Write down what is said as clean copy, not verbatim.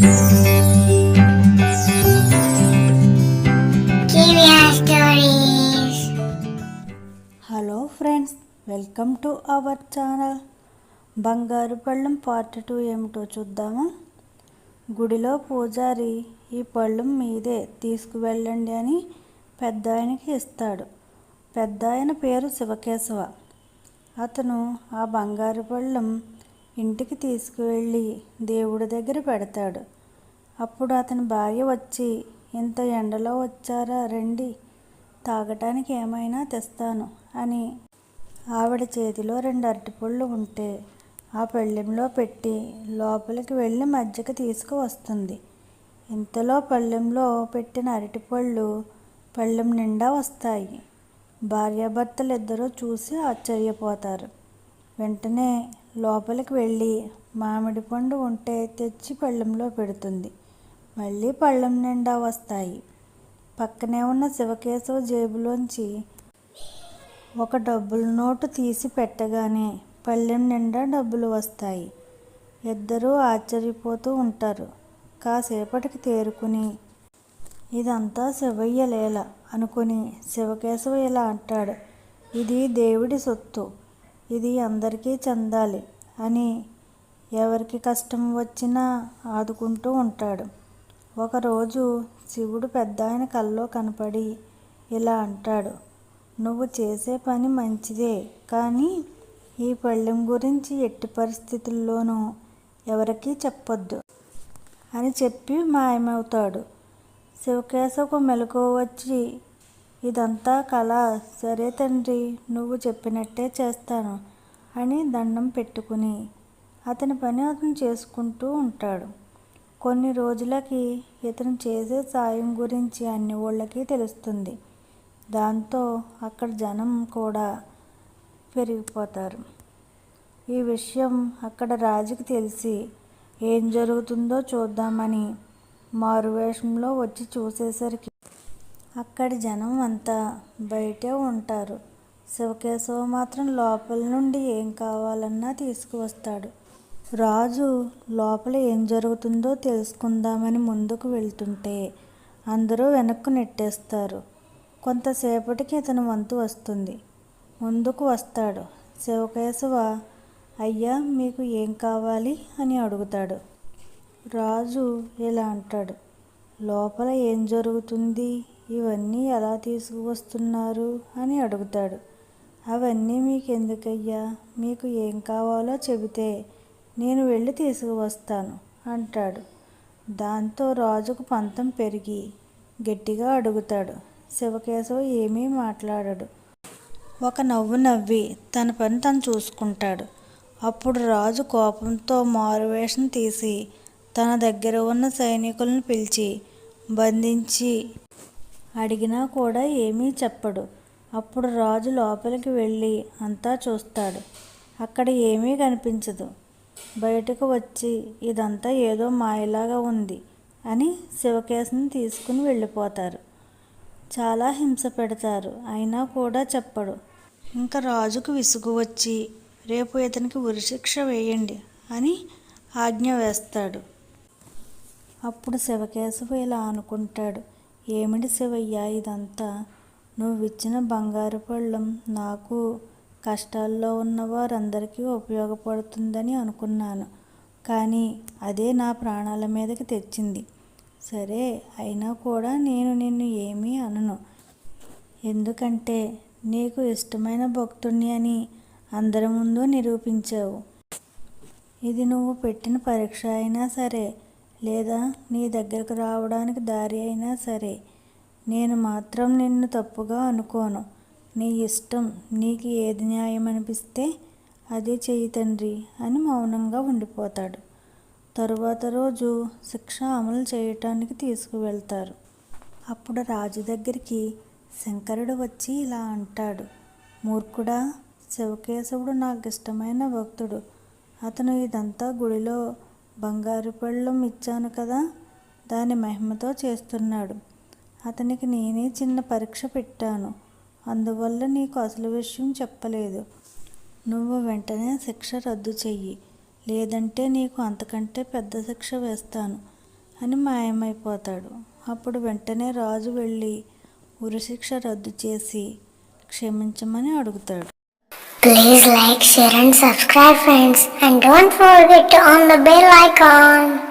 Hello friends, welcome to our channel. బంగారు పళ్ళెం part 2 ఏమిటో చూద్దామా. గుడిలో పూజారి ఈ పళ్ళెం మీదే తీసుకువెళ్ళండి అని పెద్ద ఆయనకి ఇస్తాడు. పెద్ద ఆయన పేరు శివకేశవ. అతను ఆ బంగారు పళ్ళెం ఇంటికి తీసుకువెళ్ళి దేవుడి దగ్గర పెడతాడు. అప్పుడు అతని భార్య వచ్చి, ఇంత ఎండలో వచ్చారా, రండి, తాగటానికి ఏమైనా తెస్తాను అని ఆవిడ చేతిలో 2 అరటిపళ్ళు ఉంటే ఆ పళ్ళెంలో పెట్టి లోపలికి వెళ్ళి మజ్జిగ తీసుకువస్తుంది. ఇంతలో పళ్ళెంలో పెట్టిన అరటిపళ్ళు పళ్ళెం నిండా వస్తాయి. భార్యాభర్తలిద్దరూ చూసి ఆశ్చర్యపోతారు. వెంటనే లోపలికి వెళ్ళి మామిడి పండు ఉంటే తెచ్చి పళ్ళెంలో పెడుతుంది. మళ్ళీ పళ్ళెం నిండా వస్తాయి. పక్కనే ఉన్న శివకేశవ జేబులోంచి ఒక డబ్బుల నోటు తీసి పెట్టగానే పళ్ళెం నిండా డబ్బులు వస్తాయి. ఇద్దరూ ఆశ్చర్యపోతూ ఉంటారు. కాసేపటికి తేరుకుని ఇదంతా శివయ్య లీల అనుకుని శివకేశవ ఇలా అంటాడు, ఇది దేవుడి సొత్తు, ఇది అందరికీ చెందాలి అని ఎవరికి కష్టం వచ్చినా ఆదుకుంటూ ఉంటాడు. ఒకరోజు శివుడు పెద్దాయన కల్లో కనపడి ఇలా అంటాడు, నువ్వు చేసే పని మంచిదే, కానీ ఈ పళ్ళెం గురించి ఎట్టి పరిస్థితుల్లోనూ ఎవరికీ చెప్పొద్దు అని చెప్పి మాయమవుతాడు. శివకేశవకు మెలకువ వచ్చి, ఇదంతా కళ, సరే తండ్రి, నువ్వు చెప్పినట్టే చేస్తాను అని దండం పెట్టుకుని అతని పని అతను చేసుకుంటూ ఉంటాడు. కొన్ని రోజులకి ఇతను చేసే సాయం గురించి అన్ని ఊళ్ళకి తెలుస్తుంది. దాంతో అక్కడ జనం కూడా పెరిగిపోతారు. ఈ విషయం అక్కడ రాజుకి తెలిసి ఏం జరుగుతుందో చూద్దామని మారువేషంలో వచ్చి చూసేసరికి అక్కడి జనం అంతా బయటే ఉంటారు. శివకేశవ మాత్రం లోపల నుండి ఏం కావాలన్నా తీసుకువస్తాడు. రాజు లోపల ఏం జరుగుతుందో తెలుసుకుందామని ముందుకు వెళ్తుంటే అందరూ వెనక్కు నెట్టేస్తారు. కొంతసేపటికి ఇతని వంతు వస్తుంది. ముందుకు వస్తాడు. శివకేశవ, అయ్యా, మీకు ఏం కావాలి అని అడుగుతాడు. రాజు ఇలా అంటాడు, లోపల ఏం జరుగుతుంది, ఇవన్నీ ఎలా తీసుకువస్తున్నారు అని అడుగుతాడు. అవన్నీ మీకెందుకయ్యా, మీకు ఏం కావాలో చెబితే నేను వెళ్ళి తీసుకువస్తాను అంటాడు. దాంతో రాజుకు పంతం పెరిగి గట్టిగా అడుగుతాడు. శివకేశవ ఏమీ మాట్లాడడు. ఒక నవ్వు నవ్వి తన పని తను చూసుకుంటాడు. అప్పుడు రాజు కోపంతో మారువేషం తీసి తన దగ్గర ఉన్న సైనికులను పిలిచి బంధించి అడిగినా కూడా ఏమీ చెప్పడు. అప్పుడు రాజు లోపలికి వెళ్ళి అంతా చూస్తాడు. అక్కడ ఏమీ కనిపించదు. బయటకు వచ్చి ఇదంతా ఏదో మాయలాగా ఉంది అని శివకేశవని తీసుకుని వెళ్ళిపోతారు. చాలా హింస పెడతారు, అయినా కూడా చెప్పడు. ఇంకా రాజుకు విసుగు వచ్చి రేపు ఇతనికి ఉరిశిక్ష వేయండి అని ఆజ్ఞ వేస్తాడు. అప్పుడు శివకేశవ ఇలా అనుకుంటాడు, ఏమిటి శివయ్య ఇదంతా, నువ్విచ్చిన బంగారు పళ్ళెం నాకు, కష్టాల్లో ఉన్న వారందరికీ ఉపయోగపడుతుందని అనుకున్నాను, కానీ అదే నా ప్రాణాల మీదకి తెచ్చింది. సరే, అయినా కూడా నేను నిన్ను ఏమీ అనను, ఎందుకంటే నీకు ఇష్టమైన భక్తుణ్ణి అని అందరి ముందు నిరూపించావు. ఇది నువ్వు పెట్టిన పరీక్ష అయినా సరే, లేదా నీ దగ్గరకు రావడానికి దారి అయినా సరే, నేను మాత్రం నిన్ను తప్పుగా అనుకోను. నీ ఇష్టం, నీకు ఏది న్యాయం అనిపిస్తే అదే చెయ్యి తండ్రి అని మౌనంగా ఉండిపోతాడు. తరువాత రోజు శిక్ష అమలు చేయటానికి తీసుకువెళ్తారు. అప్పుడు రాజు దగ్గరికి శంకరుడు వచ్చి ఇలా అంటాడు, మూర్ఖుడా, శివకేశవుడు నాకు ఇష్టమైన భక్తుడు. అతను ఇదంతా గుడిలో బంగారు పళ్ళెం ఇచ్చాను కదా, దాని మహిమతో చేస్తున్నాడు. అతనికి నేనే చిన్న పరీక్ష పెట్టాను, అందువల్ల నీకు అసలు విషయం చెప్పలేదు. నువ్వు వెంటనే శిక్ష రద్దు చెయ్యి, లేదంటే నీకు అంతకంటే పెద్ద శిక్ష వేస్తాను అని మాయమైపోతాడు. అప్పుడు వెంటనే రాజు వెళ్ళి ఉరిశిక్ష రద్దు చేసి క్షమించమని అడుగుతాడు. Please like, share and subscribe friends, and don't forget to on the bell icon.